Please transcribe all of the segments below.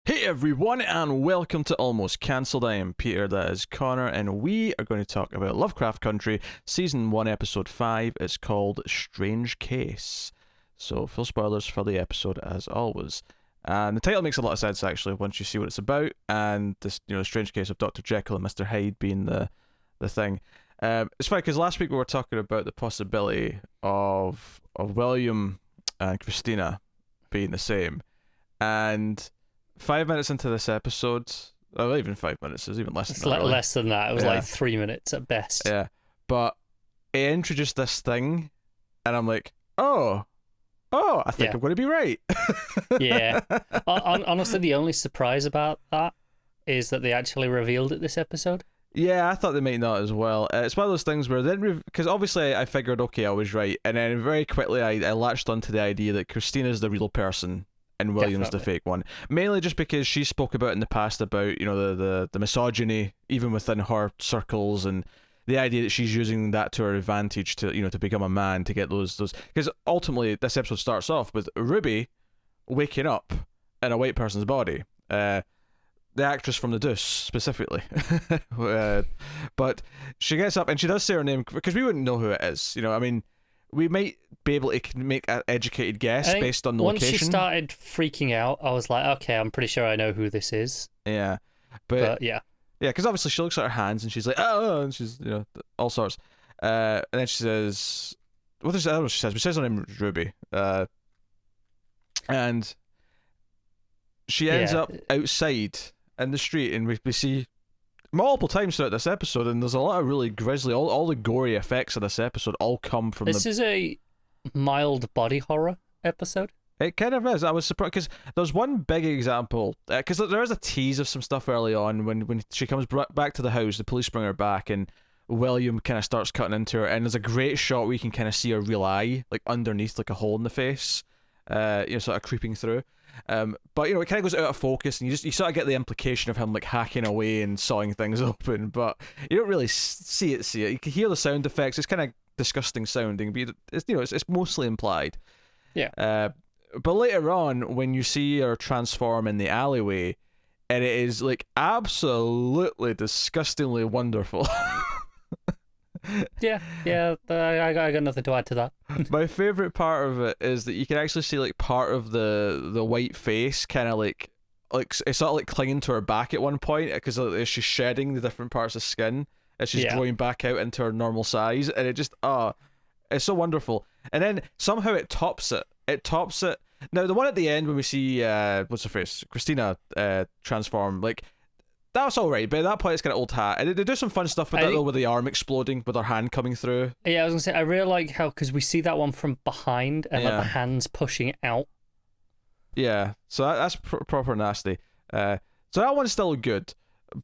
Hey everyone, and welcome to Almost Cancelled. I am Peter, that is Connor, and we are going to talk about Lovecraft Country, Season 1, Episode 5. It's called Strange Case. So, full spoilers for the episode as always. And the title makes a lot of sense, actually, once you see what it's about, and this, the Strange Case of Dr. Jekyll and Mr. Hyde being the thing. It's funny, because last week we were talking about the possibility of William and Christina being the same, and 5 minutes into this episode, oh, not even 5 minutes, it was even less than that. Less than that. It was like 3 minutes at best. Yeah. But it introduced this thing, and I'm like, oh, I think I'm going to be right. Yeah. Honestly, the only surprise about that is that they actually revealed it this episode. Yeah, I thought they might not as well. It's one of those things where then, because obviously I figured, okay, I was right, and then very quickly I latched onto the idea that Christina's the real person and William's the fake one. Mainly just because she spoke about in the past about, the misogyny, even within her circles, and the idea that she's using that to her advantage to, to become a man, to get those, because ultimately this episode starts off with Ruby waking up in a white person's body. The actress from The Deuce, specifically. But she gets up and she does say her name, because we wouldn't know who it is. We might be able to make an educated guess based on the location. Once she started freaking out, I was like, okay, I'm pretty sure I know who this is. Yeah. But yeah. Yeah, because obviously she looks at her hands and she's like, oh, and she's, all sorts. And then she says, I don't know what she says, but she says her name is Ruby. And she ends up outside in the street, and we see multiple times throughout this episode, and there's a lot of really grisly, all the gory effects of this episode all come from this is a mild body horror episode. It kind of is. I was surprised because there's one big example, because there is a tease of some stuff early on when she comes back to the house, the police bring her back, and William kind of starts cutting into her, and there's a great shot where you can kind of see her real eye, like underneath, like a hole in the face, sort of creeping through. But it kind of goes out of focus, and you sort of get the implication of him like hacking away and sawing things open, but you don't really see it. You can hear the sound effects. It's kind of disgusting sounding, but it's mostly implied. Yeah. But later on, when you see her transform in the alleyway, and it is like absolutely disgustingly wonderful. Yeah, I got nothing to add to that. My favorite part of it is that you can actually see like part of the white face kind of like it's sort of like clinging to her back at one point, because she's shedding the different parts of skin as she's growing back out into her normal size, and it just it's so wonderful. And then somehow it tops it. Now the one at the end when we see what's her face, Christina, transform, like, that's alright, but at that point it's kind of old hat. And they do some fun stuff with that, though, with the arm exploding, with her hand coming through. Yeah, I was going to say, I really like how, because we see that one from behind, and like the hands pushing out. Yeah, so that's proper nasty. So that one's still good,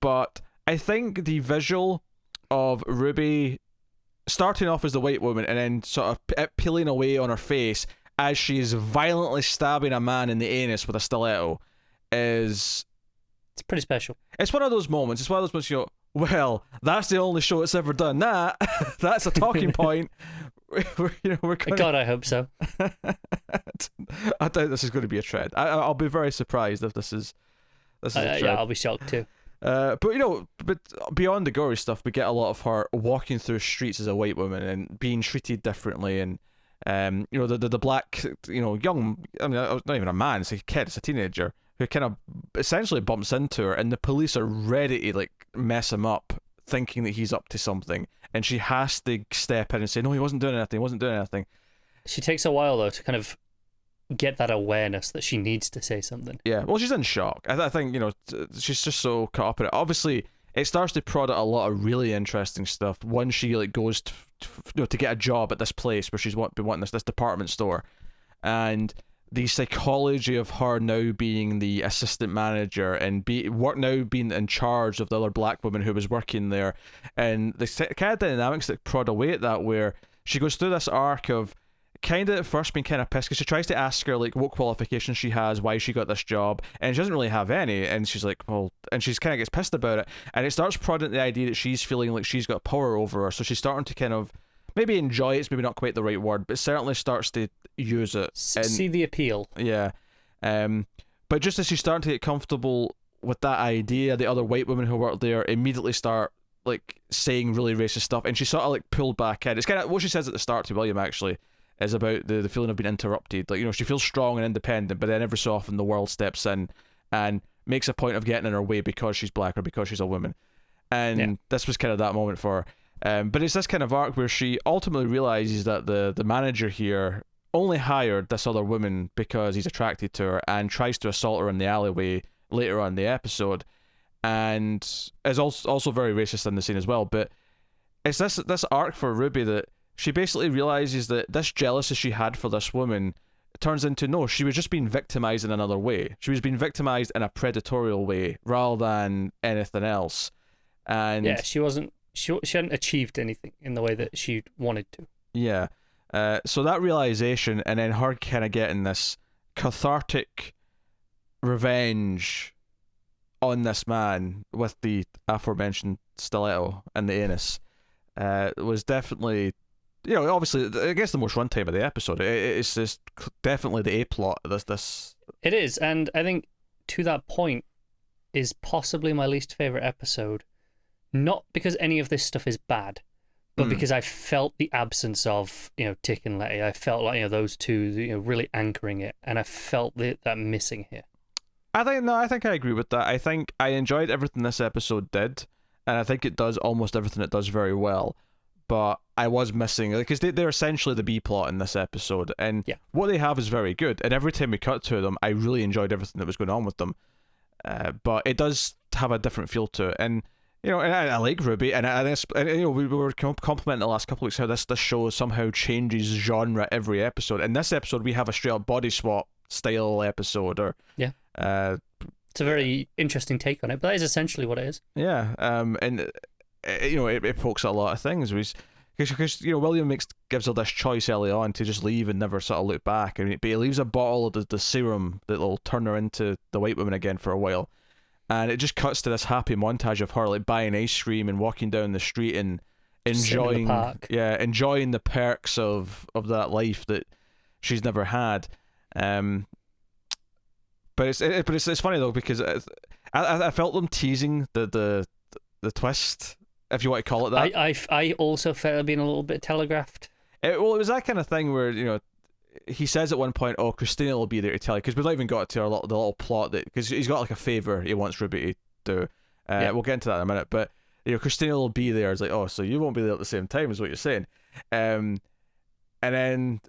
but I think the visual of Ruby starting off as the white woman and then sort of peeling away on her face as she's violently stabbing a man in the anus with a stiletto is... It's pretty special. It's one of those moments. It's one of those moments you go, well, that's the only show that's ever done that. That's a talking point. We're gonna... God, I hope so. I doubt this is going to be a trend. I'll be very surprised if this is a trend. Yeah, I'll be shocked too. But beyond the gory stuff, we get a lot of her walking through streets as a white woman and being treated differently, and the black, young, I mean, not even a man, it's a kid, it's a teenager, who kind of essentially bumps into her, and the police are ready to like mess him up, thinking that he's up to something, and she has to step in and say, no, he wasn't doing anything. She takes a while though to kind of get that awareness that she needs to say something. Yeah, well, she's in shock. I think she's just so caught up in it. Obviously, it starts to prod at a lot of really interesting stuff. One, she like goes to get a job at this place where she's been wanting this department store, and the psychology of her now being the assistant manager and now being in charge of the other black woman who was working there, and the kind of dynamics that prod away at that, where she goes through this arc of kind of at first being kind of pissed because she tries to ask her like what qualifications she has, why she got this job, and she doesn't really have any, and she's like, well, and she's kind of gets pissed about it, and it starts prodding the idea that she's feeling like she's got power over her, so she's starting to kind of maybe enjoy it's maybe not quite the right word, but certainly starts to use it and see the appeal. Yeah. But But just as she's starting to get comfortable with that idea, the other white women who work there immediately start like saying really racist stuff, and she sort of like pulled back in. It's kind of what she says at the start to William, actually, is about the feeling of being interrupted. Like, she feels strong and independent, but then every so often the world steps in and makes a point of getting in her way because she's black or because she's a woman. And this was kind of that moment for her. But it's this kind of arc where she ultimately realizes that the manager here only hired this other woman because he's attracted to her, and tries to assault her in the alleyway later on in the episode, and is also very racist in the scene as well. But it's this arc for Ruby that she basically realizes that this jealousy she had for this woman turns into, no, she was just being victimized in another way. She was being victimized in a predatorial way rather than anything else. And she hadn't achieved anything in the way that she wanted to. Yeah. So that realization, and then her kind of getting this cathartic revenge on this man with the aforementioned stiletto and the anus, was definitely, obviously, I guess the most runtime of the episode. It's just definitely the A plot of this. It is, and I think to that point is possibly my least favorite episode. Not because any of this stuff is bad, but because I felt the absence of, Tick and Leti. I felt like, those two, really anchoring it, and I felt that missing here. I think I agree with that. I think I enjoyed everything this episode did, and I think it does almost everything it does very well. But I was missing, because they're essentially the B plot in this episode, and what they have is very good. And every time we cut to them, I really enjoyed everything that was going on with them. But it does have a different feel to it, and and I like Ruby, and we were complimenting the last couple of weeks how this show somehow changes genre every episode. In this episode, we have a straight up body swap style episode, or it's a very interesting take on it, but that is essentially what it is. Yeah, and it pokes at a lot of things. Because William gives her this choice early on to just leave and never sort of look back, but he leaves a bottle of the serum that will turn her into the white woman again for a while. And it just cuts to this happy montage of her like buying ice cream and walking down the street and enjoying the perks of that life that she's never had. But it's funny though, because I felt them teasing the twist, if you want to call it that. I also felt it being a little bit telegraphed. It was that kind of thing where he says at one point, "Oh, Christina will be there to tell you," because we've not even got to the little plot that, because he's got like a favor he wants Ruby to do. We'll get into that in a minute, but Christina will be there. It's like, oh, so you won't be there at the same time, is what you're saying. And then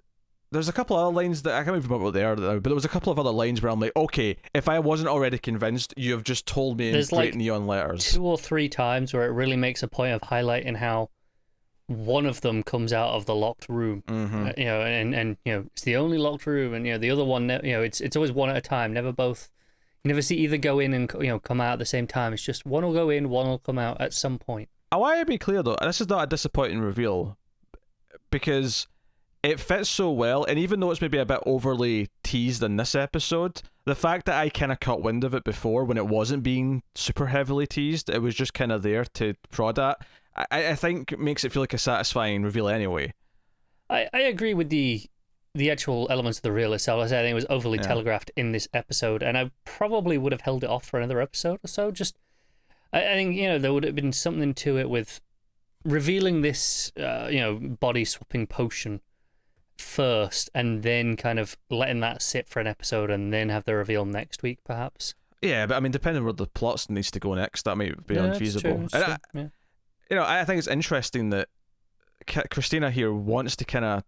there's a couple other lines that I can't even remember what they are now, but there was a couple of other lines where I'm like, okay, if I wasn't already convinced, you have just told me in great neon letters. 2 or 3 times where it really makes a point of highlighting how one of them comes out of the locked room, and it's the only locked room, and the other one, it's always one at a time, never both. You never see either go in and come out at the same time. It's just one will go in, one will come out at some point. I want to be clear though, this is not a disappointing reveal, because it fits so well, and even though it's maybe a bit overly teased in this episode, the fact that I kind of caught wind of it before when it wasn't being super heavily teased, it was just kind of there to prod at, I think makes it feel like a satisfying reveal anyway. I agree with the actual elements of the reveal itself. I think it was overly telegraphed in this episode, and I probably would have held it off for another episode or so. Just, I think, there would have been something to it with revealing this, body swapping potion first, and then kind of letting that sit for an episode, and then have the reveal next week, perhaps. Yeah, but I mean, depending on where the plot needs to go next, that might be unfeasible. It's true. I think it's interesting that Christina here wants to kind of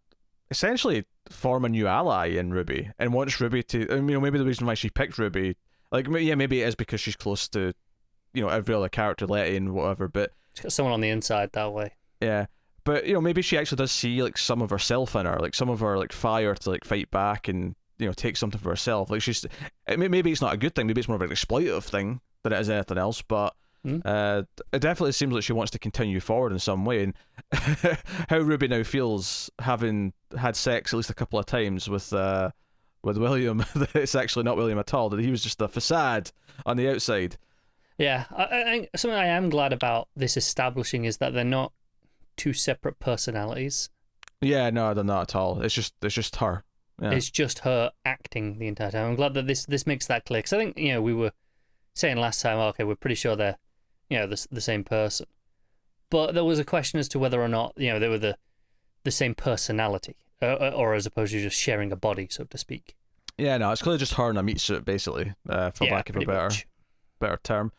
essentially form a new ally in Ruby, and wants Ruby to, maybe the reason why she picked Ruby, maybe it is because she's close to, every other character, Leti and whatever, but she's got someone on the inside that way. Yeah, but maybe she actually does see like some of herself in her, like some of her like fire to like fight back and take something for herself. Like maybe it's not a good thing, maybe it's more of an exploitative thing than it is anything else, but it definitely seems like she wants to continue forward in some way. And how Ruby now feels, having had sex at least a couple of times with William, that it's actually not William at all, that he was just a facade on the outside. Yeah, I think something I am glad about this establishing is that they're not 2 separate personalities. Yeah, no, they're not at all. It's just her. Yeah. It's just her acting the entire time. I'm glad that this makes that clear, because I think we were saying last time, okay, we're pretty sure they're the same person, but there was a question as to whether or not they were the same personality, or as opposed to just sharing a body, so to speak. Yeah, no, it's clearly just her in a meat suit, basically, for lack of a better term.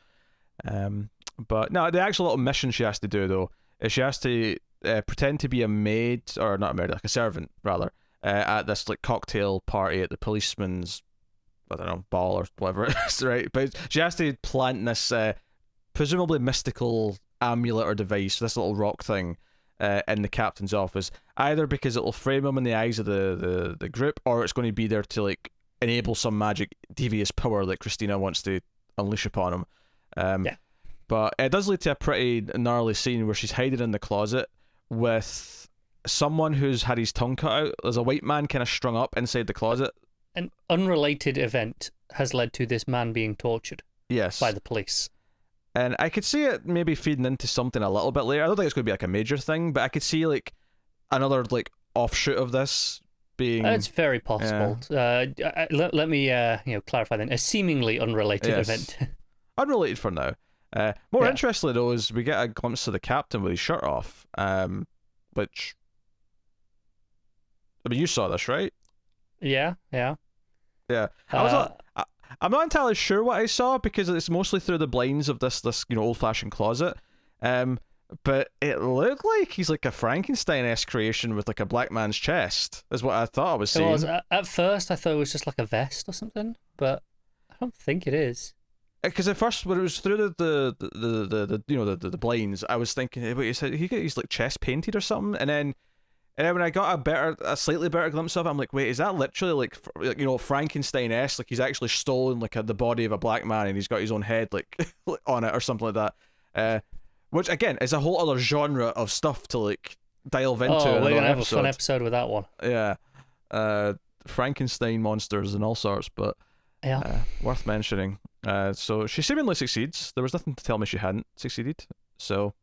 But no, the actual little mission she has to do, though, is she has to pretend to be a maid, or not a maid, like a servant, rather, at this like cocktail party at the policeman's, I don't know, ball or whatever it is, right? But she has to plant this presumably mystical amulet or device, this little rock thing, in the captain's office, either because it will frame him in the eyes of the group, or it's going to be there to like enable some magic devious power that Christina wants to unleash upon him. But it does lead to a pretty gnarly scene where she's hiding in the closet with someone who's had his tongue cut out. There's a white man kind of strung up inside the closet. An unrelated event has led to this man being tortured. Yes. By the police. And I could see it maybe feeding into something a little bit later. I don't think it's going to be like a major thing, but I could see like another like offshoot of this being. It's very possible. Let me clarify then. A seemingly unrelated event. Unrelated for now. More interestingly though is we get a glimpse of the captain with his shirt off, which, I mean, you saw this, right? Yeah. I'm not entirely sure what I saw because it's mostly through the blinds of this old-fashioned closet. But it looked like he's like a Frankenstein-esque creation with like a black man's chest, is what I thought I was seeing. It was, at first I thought it was just like a vest or something, but I don't think it is. Because at first, when it was through the blinds, I was thinking, wait, he said he's like chest painted or something, and then when I got a slightly better glimpse of it, I'm like, wait, is that literally like Frankenstein-esque? Like he's actually stolen like the body of a black man and he's got his own head like on it or something like that. Which again is a whole other genre of stuff to like delve into. Oh, we're gonna have a fun episode with that one. Yeah, Frankenstein monsters and all sorts, but worth mentioning. So she seemingly succeeds. There was nothing to tell me she hadn't succeeded. So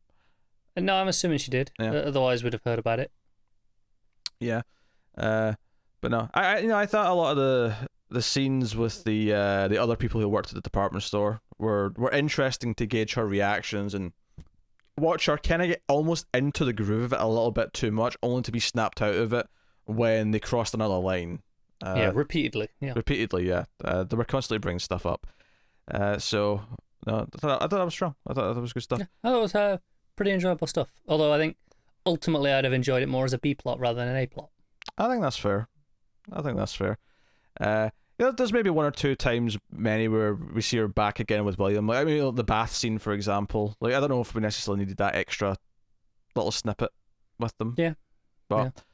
no, I'm assuming she did. Yeah. Otherwise, we'd have heard about it. Yeah, but no, I thought a lot of the scenes with the other people who worked at the department store were interesting to gauge her reactions and watch her kind of get almost into the groove of it a little bit too much, only to be snapped out of it when they crossed another line. Repeatedly. Repeatedly, yeah. They were constantly bringing stuff up. So no, I thought that was strong. I thought that was good stuff. Yeah, I thought it was pretty enjoyable stuff. Although I think ultimately I'd have enjoyed it more as a B plot rather than an A plot. I think that's fair. There's maybe one or two times many where we see her back again with William. Like, I mean, the bath scene, for example. Like, I don't know if we necessarily needed that extra little snippet with them. Yeah. But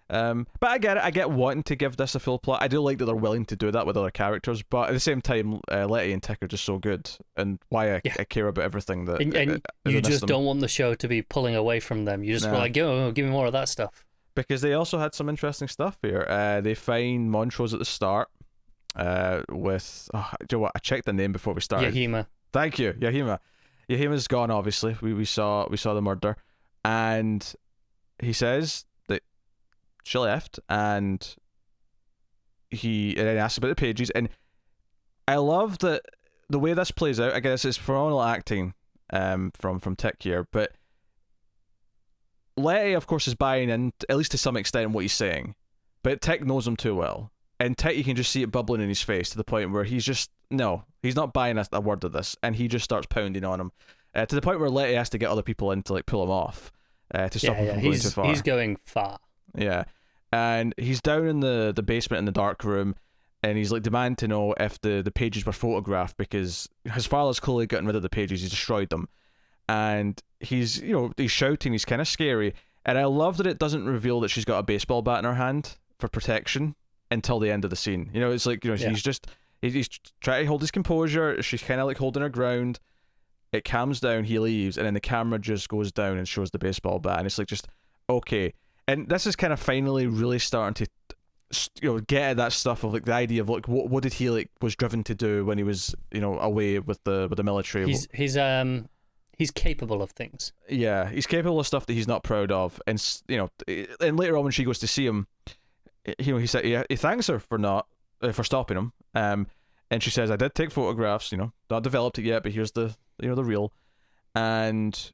but I get it. I get wanting to give this a full plot. I do like that they're willing to do that with other characters, but at the same time, Leti and Tick are just so good, and why I care about everything that. And you just don't want the show to be pulling away from them. You just were like, "Yo, give me more of that stuff." Because they also had some interesting stuff here. They find Montrose at the start. With do you know what? I checked the name before we started. Yahima. Thank you, Yahima. Yahima's gone. Obviously, we saw the murder, and he says that she left, and then asks about the pages, and I love that the way this plays out. I guess it's phenomenal acting from Tick here, but Leti, of course, is buying in, at least to some extent, what he's saying, but Tick knows him too well, and Tick, you can just see it bubbling in his face to the point where he's not buying a word of this, and he just starts pounding on him, to the point where Leti has to get other people in to like pull him off, to stop him from going too far. He's going far. Yeah, and he's down in the basement in the dark room, and he's like demanding to know if the pages were photographed, because his father's clearly gotten rid of the pages, he's destroyed them. And he's shouting, he's kind of scary, and I love that it doesn't reveal that she's got a baseball bat in her hand for protection until the end of the scene. It's like, he's trying to hold his composure, she's kind of like holding her ground, it calms down, he leaves, and then the camera just goes down and shows the baseball bat, and it's like, just okay. And this is kind of finally really starting to get at that stuff of like the idea of like what did he like was driven to do when he was away with the military. He's capable of things. Yeah, he's capable of stuff that he's not proud of, and and later on when she goes to see him, he said he thanks her for not for stopping him. And she says, I did take photographs, not developed it yet, but here's the the reel. And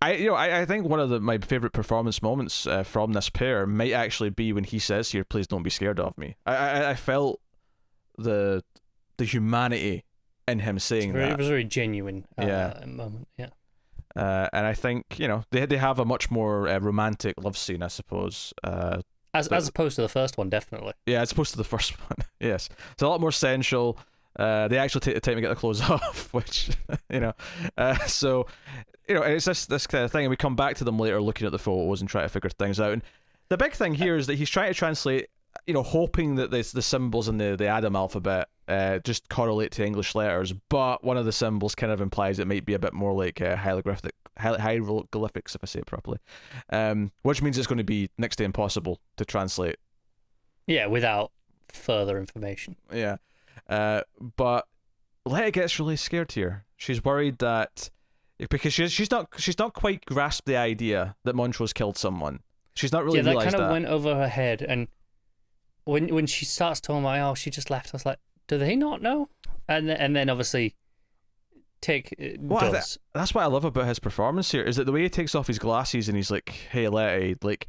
I think one of my favorite performance moments from this pair might actually be when he says here, please don't be scared of me. I felt the humanity in him saying that. It was a very genuine yeah. moment, yeah. And I think, they have a much more romantic love scene, I suppose. As opposed to the first one, definitely. Yeah, as opposed to the first one, yes. It's a lot more sensual. They actually take the time to get their clothes off, which, so, it's this kind of thing, and we come back to them later looking at the photos and trying to figure things out. And the big thing here is that he's trying to translate, hoping that the symbols in the Adam alphabet just correlate to English letters, but one of the symbols kind of implies it might be a bit more like hieroglyphics, if I say it properly, which means it's going to be next to impossible to translate. Yeah, without further information. Yeah. But Leti gets really scared here. She's worried that because she's not quite grasped the idea that Montrose killed someone. She's not really realized that. Yeah, that kind of went over her head. And when she starts talking about, she just left, I was like, do they not know? And then obviously does. That's what I love about his performance here, is that the way he takes off his glasses and he's like, hey Leti, like,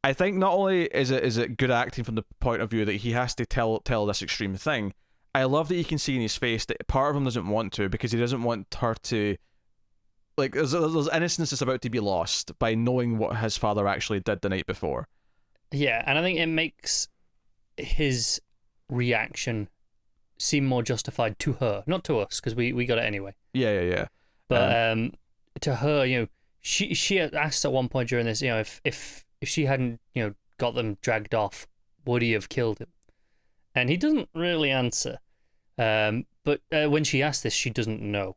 I think not only is it good acting from the point of view that he has to tell this extreme thing, I love that you can see in his face that part of him doesn't want to, because he doesn't want her to, like, there's innocence that's about to be lost by knowing what his father actually did the night before. Yeah, and I think it makes his reaction seem more justified to her, not to us, because we got it anyway. Yeah. But to her, she asked at one point during this, if she hadn't, got them dragged off, would he have killed him? And he doesn't really answer. But when she asked this, she doesn't know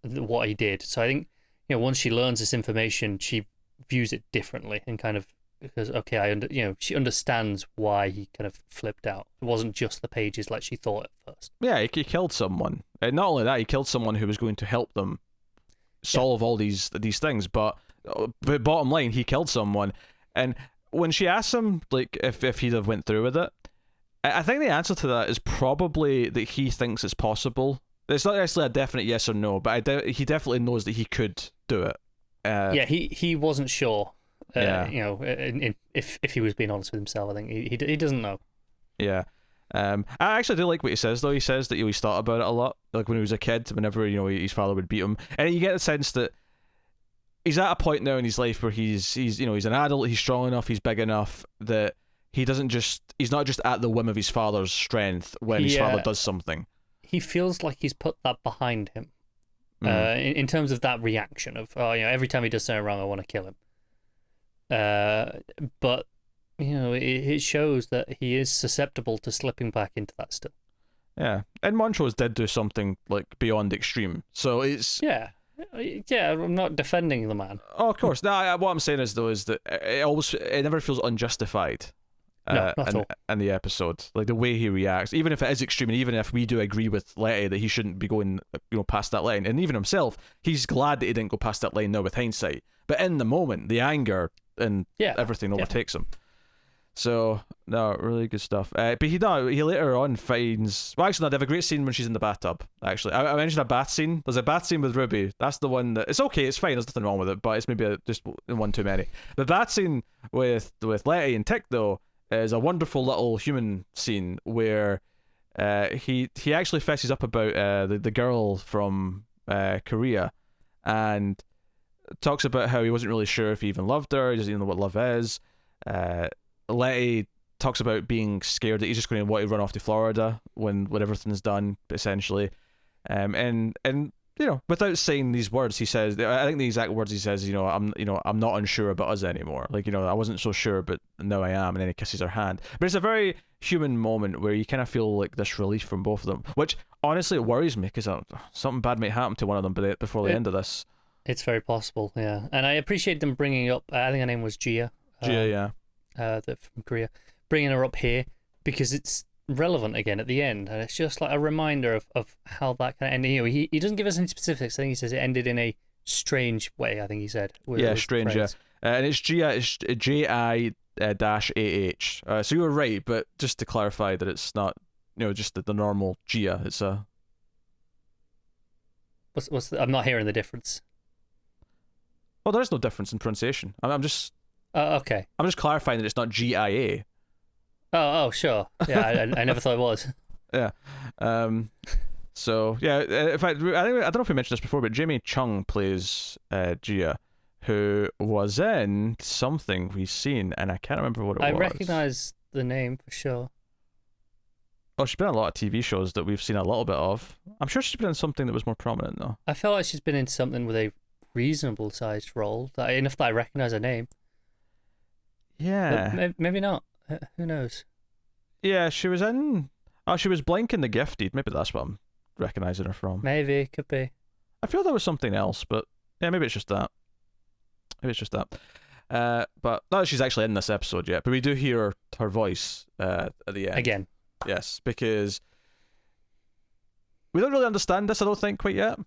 what he did. So I think, once she learns this information, she views it differently and kind of, because, okay, she understands why he kind of flipped out. It wasn't just the pages like she thought at first. Yeah, he killed someone. And not only that, he killed someone who was going to help them solve all these things. But bottom line, he killed someone. And when she asks him, like, if he'd have went through with it, I think the answer to that is probably that he thinks it's possible. It's not actually a definite yes or no, but he definitely knows that he could do it. Yeah, he wasn't sure. If he was being honest with himself, I think he doesn't know. Yeah. I actually do like what he says, though. He says that he's thought about it a lot, like when he was a kid, whenever his father would beat him, and you get the sense that he's at a point now in his life where he's an adult, he's strong enough, he's big enough that he's not just at the whim of his father's strength when his father does something. He feels like he's put that behind him, in terms of that reaction of, every time he does something wrong, I want to kill him. But it shows that he is susceptible to slipping back into that still. Yeah, and Montrose did do something like beyond extreme, so it's yeah. I'm not defending the man. Oh, of course. No, what I'm saying is that it never feels unjustified. No, not at all. In the episode, like the way he reacts, even if it is extreme, and even if we do agree with Leti that he shouldn't be going, past that line, and even himself, he's glad that he didn't go past that line now with hindsight. But in the moment, the anger and everything overtakes him. So no, really good stuff. But he later on finds. Well, actually, no, they have a great scene when she's in the bathtub. Actually, I mentioned a bath scene. There's a bath scene with Ruby. That's the one that it's okay. It's fine. There's nothing wrong with it. But it's maybe just one too many. The bath scene with Leti and Tick, though, is a wonderful little human scene where he actually fesses up about the girl from Korea, and talks about how he wasn't really sure if he even loved her. He doesn't even know what love is. Leti talks about being scared that he's just going to want to run off to Florida when everything's done, essentially. And without saying these words, he says, I think the exact words he says, I'm not unsure about us anymore. Like, I wasn't so sure, but now I am. And then he kisses her hand. But it's a very human moment where you kind of feel like this relief from both of them, which honestly it worries me because something bad might happen to one of them before the end of this. It's very possible, yeah. And I appreciate them bringing up, I think her name was Gia. Gia, from Korea. Bringing her up here because it's relevant again at the end, and it's just like a reminder of how that kind of ended. He doesn't give us any specifics. I think he says it ended in a strange way. I think he said. Yeah, strange. Yeah, and it's Gia. It's Ji dash AH. So you were right, but just to clarify that it's not, just the normal Gia. It's a. I'm not hearing the difference. Well, there is no difference in pronunciation. I'm just. Okay. I'm just clarifying that it's not GIA. Oh, sure. Yeah, I never thought it was. Yeah. So yeah, in fact, I don't know if we mentioned this before, but Jamie Chung plays Gia, who was in something we've seen, and I can't remember what it was. I recognise the name for sure. Oh, she's been in a lot of TV shows that we've seen a little bit of. I'm sure she's been in something that was more prominent, though. I feel like she's been in something with a reasonable sized role, enough that I recognise her name. Yeah. But maybe not. Who knows? Yeah, she was in. Oh, she was Blank in The Gifted. Maybe that's what I'm recognising her from. Maybe, could be. I feel there was something else, but yeah, maybe it's just that. But not that she's actually in this episode yet, but we do hear her voice at the end. Again. Yes, because we don't really understand this, I don't think, quite yet.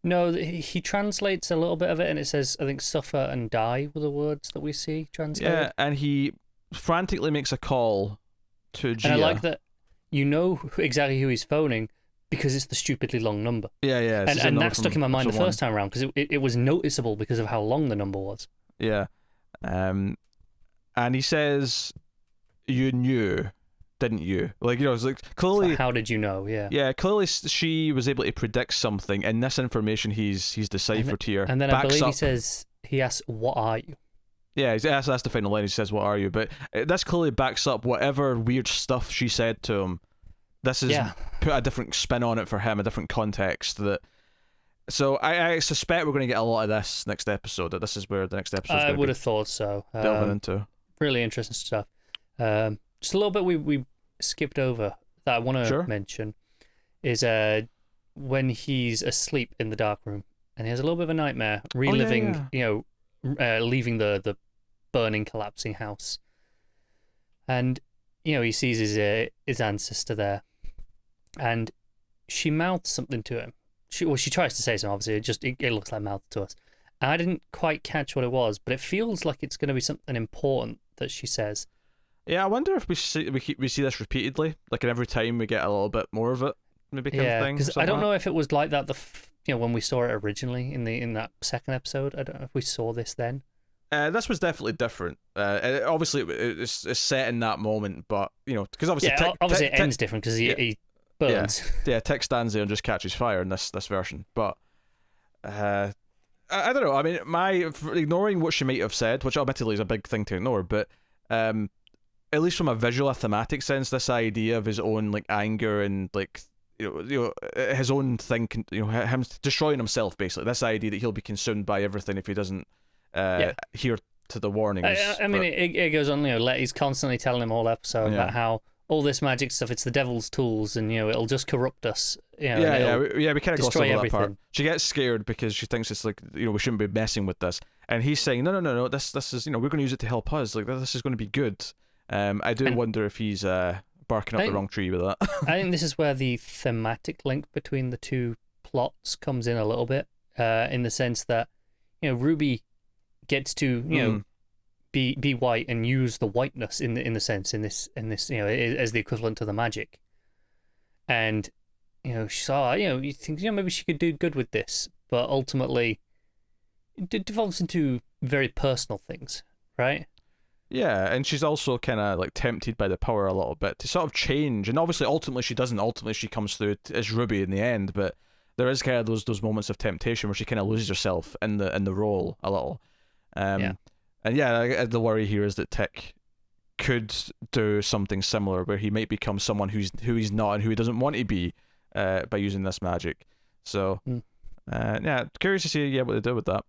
No, he translates a little bit of it, and it says, I think, suffer and die were the words that we see translated. Yeah, and he frantically makes a call to Gia. And I like that you know exactly who he's phoning because it's the stupidly long number. Yeah. And that stuck in my mind the first time around because it was noticeable because of how long the number was. Yeah. And he says, you knew, didn't you? It's like clearly. So how did you know? Yeah. Yeah, clearly she was able to predict something, and this information he's deciphered here. And then I believe he asks, "What are you?" Yeah, that's the final line. He says, "What are you?" But this clearly backs up whatever weird stuff she said to him. This is put a different spin on it for him, a different context. So I suspect we're going to get a lot of this next episode. That this is where the next episode. I would have thought so. Delving into really interesting stuff. Just a little bit we skipped over that I want to mention is when he's asleep in the dark room and he has a little bit of a nightmare, reliving, leaving the burning, collapsing house, and he sees his ancestor there, and she mouths something to him. She tries to say something. Obviously, it looks like mouth to us. And I didn't quite catch what it was, but it feels like it's going to be something important that she says. Yeah, I wonder if we see this repeatedly, like every time we get a little bit more of it, maybe kind of thing. Because I don't know if it was like that when we saw it originally in that second episode. I don't know if we saw this then. This was definitely different. Obviously, it's set in that moment, but because obviously, it ends different because he burns. Yeah, Tick stands there and just catches fire in this version, but I don't know. I mean, ignoring what she might have said, which admittedly is a big thing to ignore, but at least from a visual, thematic sense, this idea of his own anger and his own thing, him destroying himself, basically. This idea that he'll be consumed by everything if he doesn't hear to the warnings. I mean, it goes on. Leti's constantly telling him all episode about how all this magic stuff, it's the devil's tools, and it'll just corrupt us. We kind of gloss over that part. She gets scared because she thinks it's we shouldn't be messing with this, and he's saying no, this is we're going to use it to help us. This is going to be good. I do wonder if he's barking up the wrong tree with that. I think this is where the thematic link between the two plots comes in a little bit, in the sense that Ruby gets to be white and use the whiteness in this as the equivalent to the magic, and she saw you think maybe she could do good with this, but ultimately it devolves into very personal things, right? Yeah, and she's also kind of tempted by the power a little bit to sort of change, and obviously ultimately she doesn't. Ultimately she comes through as Ruby in the end, but there is kind of those moments of temptation where she kind of loses herself in the role a little. And the worry here is that Tick could do something similar where he might become someone who he's not and who he doesn't want to be by using this magic. So curious to see what they do with that.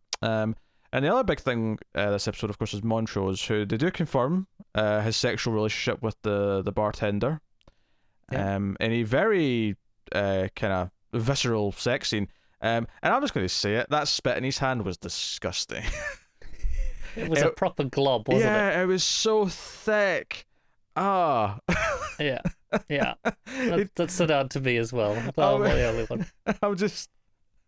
And the other big thing this episode, of course, is Montrose, who they do confirm his sexual relationship with the bartender, in a very kind of visceral sex scene. And I'm just going to say it, that spit in his hand was disgusting. It was a proper glob, wasn't it? Yeah, it was so thick. Yeah. That stood out to me as well. I'm not the only one. I'm just...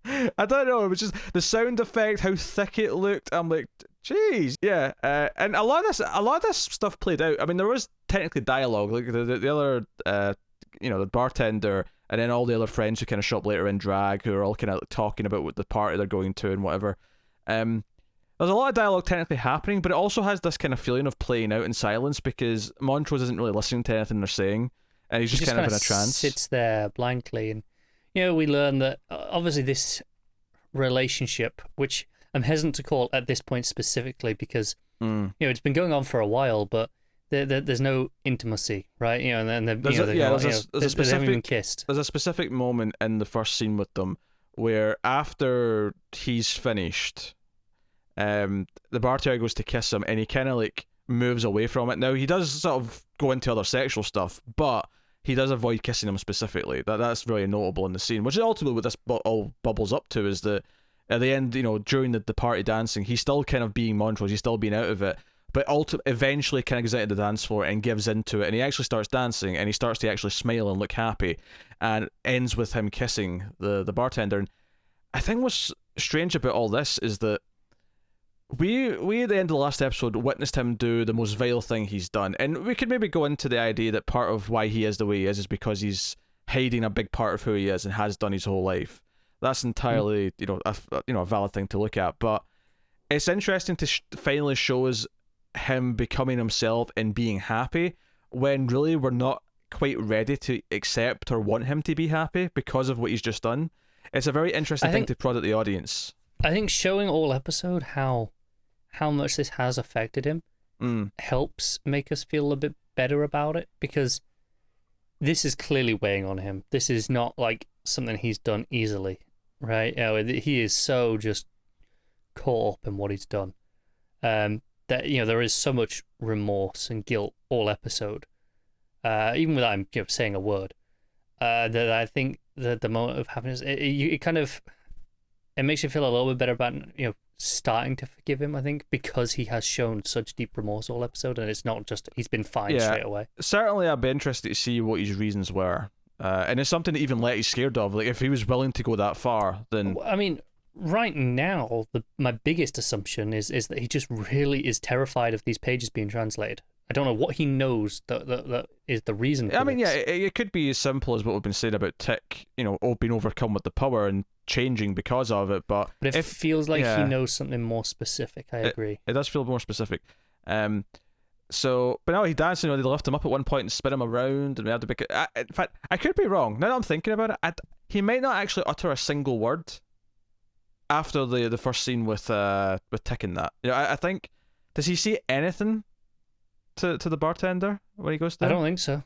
I don't know. It was just the sound effect, how thick it looked. I'm like, jeez, yeah. And a lot of this stuff played out. I mean, there was technically dialogue, like the other, the bartender, and then all the other friends who kind of show up later in drag, who are all kind of talking about what the party they're going to and whatever. There's a lot of dialogue technically happening, but it also has this kind of feeling of playing out in silence because Montrose isn't really listening to anything they're saying, and he's just kind of in a trance. Sits there blankly, and we learn that obviously this relationship, which I'm hesitant to call at this point specifically because it's been going on for a while, but there's no intimacy, right? And then they haven't even kissed. There's a specific moment in the first scene with them where after he's finished, the bartender goes to kiss him, and he kind of like moves away from it. Now he does sort of go into other sexual stuff, but he does avoid kissing him specifically. That's very notable in the scene, which is ultimately what this all bubbles up to, is that at the end, during the party dancing, he's still kind of being Montrose, he's still being out of it, but eventually kind of goes out to the dance floor and gives into it, and he actually starts dancing, and he starts to actually smile and look happy, and ends with him kissing the bartender. And I think what's strange about all this is that we at the end of the last episode witnessed him do the most vile thing he's done, and we could maybe go into the idea that part of why he is the way he is because he's hiding a big part of who he is and has done his whole life. That's entirely a valid thing to look at, but it's interesting to finally show us him becoming himself and being happy when really we're not quite ready to accept or want him to be happy because of what he's just done. It's a very interesting thing to prod at the audience. I think showing all episode how much this has affected him helps make us feel a bit better about it, because this is clearly weighing on him. This is not like something he's done easily, right? He is so just caught up in what he's done that there is so much remorse and guilt all episode, even without him saying a word. That I think that the moment of happiness, it kind of, it makes you feel a little bit better about starting to forgive him, I think, because he has shown such deep remorse all episode, and it's not just he's been fine straight away. Certainly I'd be interested to see what his reasons were, and it's something that even Leti's scared of. Like, if he was willing to go that far, then I mean, right now my biggest assumption is that he just really is terrified of these pages being translated. I don't know what he knows that is the reason for this. It could be as simple as what we've been saying about Tick, being overcome with the power and changing because of it, but it feels like he knows something more specific. I agree. It does feel more specific. But no, he danced. They lift him up at one point and spin him around, and we had to pick. In fact, I could be wrong. Now that I'm thinking about it, he might not actually utter a single word after the first scene with Tick and that. I think, does he say anything to the bartender when he goes there? I don't think so,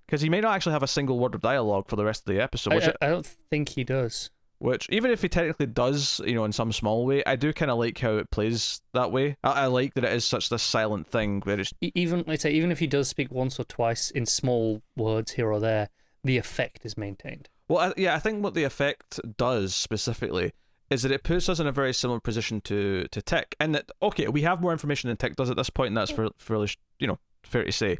because he may not actually have a single word of dialogue for the rest of the episode. I don't think he does. Which, even if he technically does, in some small way, I do kind of like how it plays that way. I like that it is such this silent thing where it's... Even if he does speak once or twice in small words here or there, the effect is maintained. Well, I think what the effect does specifically is that it puts us in a very similar position to Tick. And that, okay, we have more information than Tick does at this point, and that's fairly, fair to say.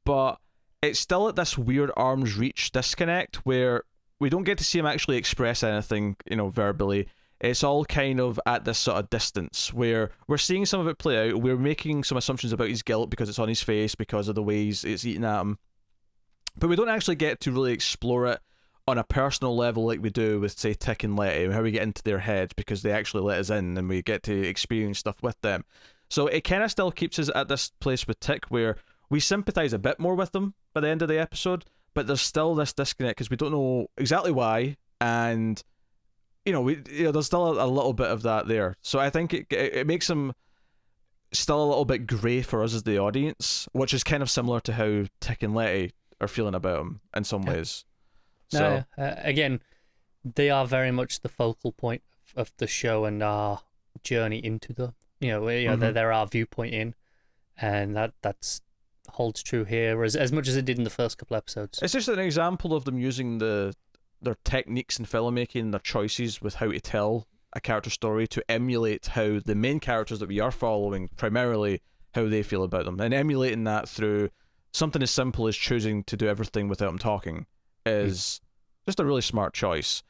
But it's still at this weird arm's reach disconnect where we don't get to see him actually express anything, verbally. It's all kind of at this sort of distance where we're seeing some of it play out. We're making some assumptions about his guilt because it's on his face, because of the way it's eating at him. But we don't actually get to really explore it on a personal level like we do with, say, Tick and Leti, and how we get into their heads because they actually let us in and we get to experience stuff with them. So it kind of still keeps us at this place with Tick where we sympathise a bit more with them by the end of the episode, but there's still this disconnect because we don't know exactly why, and there's still a little bit of that there. So I think it makes him still a little bit grey for us as the audience, which is kind of similar to how Tick and Leti are feeling about him in some ways. So again, they are very much the focal point of the show and our journey into them. They're our viewpoint in, and that's holds true here as much as it did in the first couple episodes. It's just an example of them using their techniques in filmmaking, their choices with how to tell a character story to emulate how the main characters that we are following, primarily how they feel about them, and emulating that through something as simple as choosing to do everything without them talking is just a really smart choice.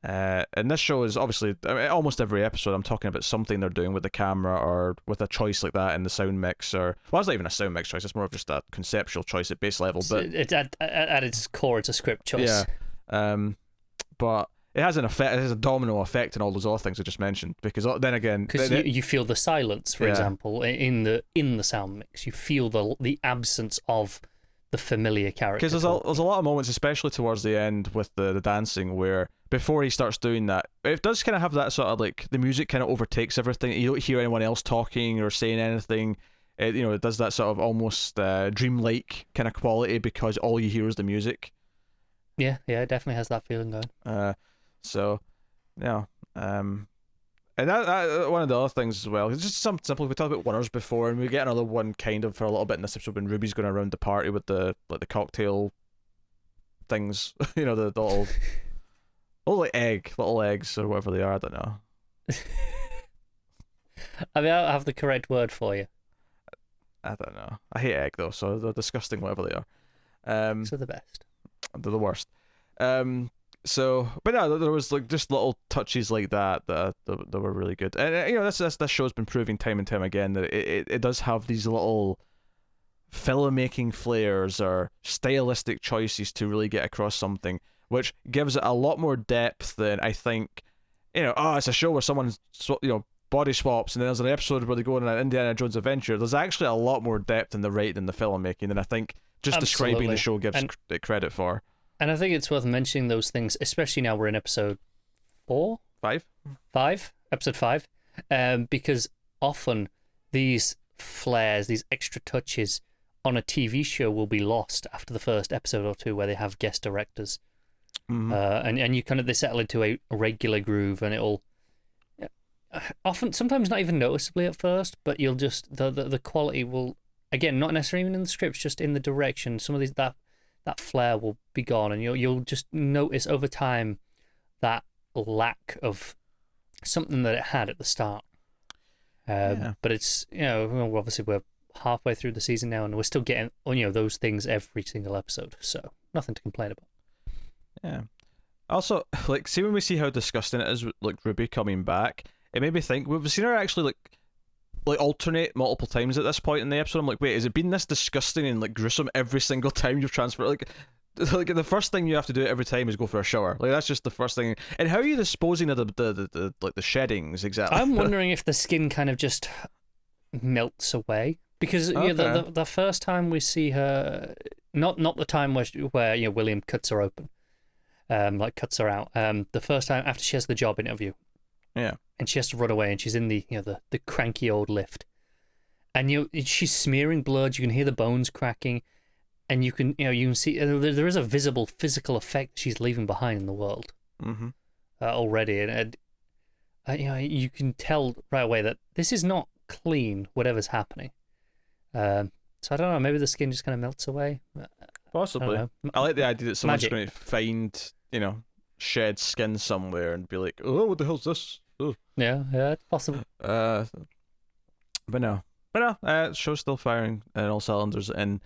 And this show is obviously, I mean, almost every episode I'm talking about something they're doing with the camera or with a choice like that in the sound mix, or well, it's not even a sound mix choice, it's more of just a conceptual choice at base level. But it, at its core, it's a script choice. Yeah, but it has an effect. It has a domino effect in all those other things I just mentioned. Because then again, you feel the silence, for example, in the sound mix. You feel the absence of the familiar character. Because there's a lot of moments, especially towards the end with the dancing, where before he starts doing that, it does kind of have that sort of like the music kind of overtakes everything. You don't hear anyone else talking or saying anything. It does that sort of almost dreamlike kind of quality because all you hear is the music. Yeah, it definitely has that feeling going. So, yeah. And that one of the other things as well, it's just something simple. We talked about winners before, and we get another one kind of for a little bit in this episode when Ruby's going around the party with the cocktail things, the little little eggs or whatever they are. I don't know. I mean, I don't have the correct word for you. I don't know. I hate egg though, so they're disgusting, whatever they are. So the best. They're the worst. So, but yeah, there was like just little touches like that were really good, and this show's been proving time and time again that it does have these little filmmaking flares or stylistic choices to really get across something, which gives it a lot more depth than I think. It's a show where someone body swaps, and then there's an episode where they go on an Indiana Jones adventure. There's actually a lot more depth in the writing and the filmmaking than I think just describing the show gives it credit for. And I think it's worth mentioning those things, especially now we're in episode 4? 5? Episode 5. Because often these flares, these extra touches on a TV show will be lost after the first episode or two where they have guest directors. Mm-hmm. And you they settle into a regular groove, and it'll often, sometimes not even noticeably at first, but you'll just, the quality will, again, not necessarily even in the scripts, just in the direction, some of these, that flair will be gone, and you'll just notice over time that lack of something that it had at the start. But it's obviously we're halfway through the season now, and we're still getting those things every single episode, so nothing to complain about. Yeah. Also, see when we see how disgusting it is, like Ruby coming back, it made me think we've seen her actually like alternate multiple times at this point in the episode. I'm like, wait, has it been this disgusting and gruesome every single time you've transferred? Like the first thing you have to do every time is go for a shower. Like that's just the first thing. And how are you disposing of the sheddings exactly? I'm wondering if the skin kind of just melts away, because the first time we see her, not the time where William cuts her open, cuts her out. The first time after she has the job interview. Yeah. And she has to run away, and she's in the the cranky old lift, and she's smearing blood. You can hear the bones cracking, and you can see there is a visible physical effect she's leaving behind in the world already, and you can tell right away that this is not clean. Whatever's happening, so I don't know. Maybe the skin just kind of melts away. Possibly. I like the idea that someone's going to find shed skin somewhere and be like, oh, what the hell's this? Oh. Yeah, it's possible. But no, show's still firing on all cylinders, and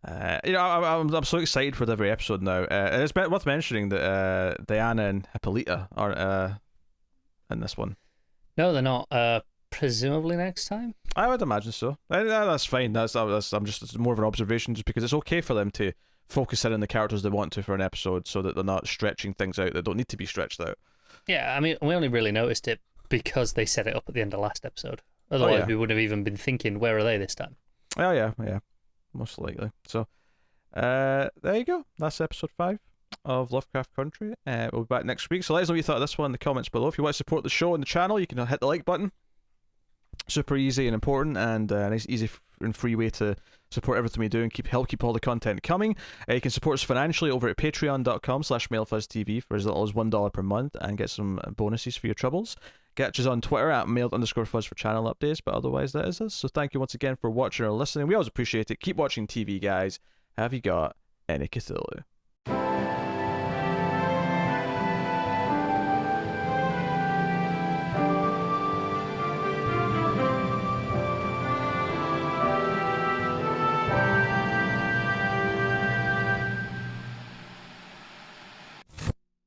I'm so excited for every episode now. And it's worth mentioning that Diana and Hippolyta are in this one. No, they're not. Presumably next time. I would imagine so. That's fine. It's more of an observation, just because it's okay for them to focus in on the characters they want to for an episode, so that they're not stretching things out that don't need to be stretched out. Yeah, I mean, we only really noticed it because they set it up at the end of last episode. Otherwise, we wouldn't have even been thinking, where are they this time? Oh, yeah. Most likely. So, there you go. That's episode 5 of Lovecraft Country. We'll be back next week. So let us know what you thought of this one in the comments below. If you want to support the show and the channel, you can hit the like button. Super easy and important, and a nice, easy and free way to support everything we do and help keep all the content coming. You can support us financially over at patreon.com/MailFuzzTV for as little as $1 per month and get some bonuses for your troubles. Catch us on Twitter at mailed_fuzz for channel updates, but otherwise that is us. So thank you once again for watching or listening. We always appreciate it. Keep watching TV, guys. Have you got any Cthulhu?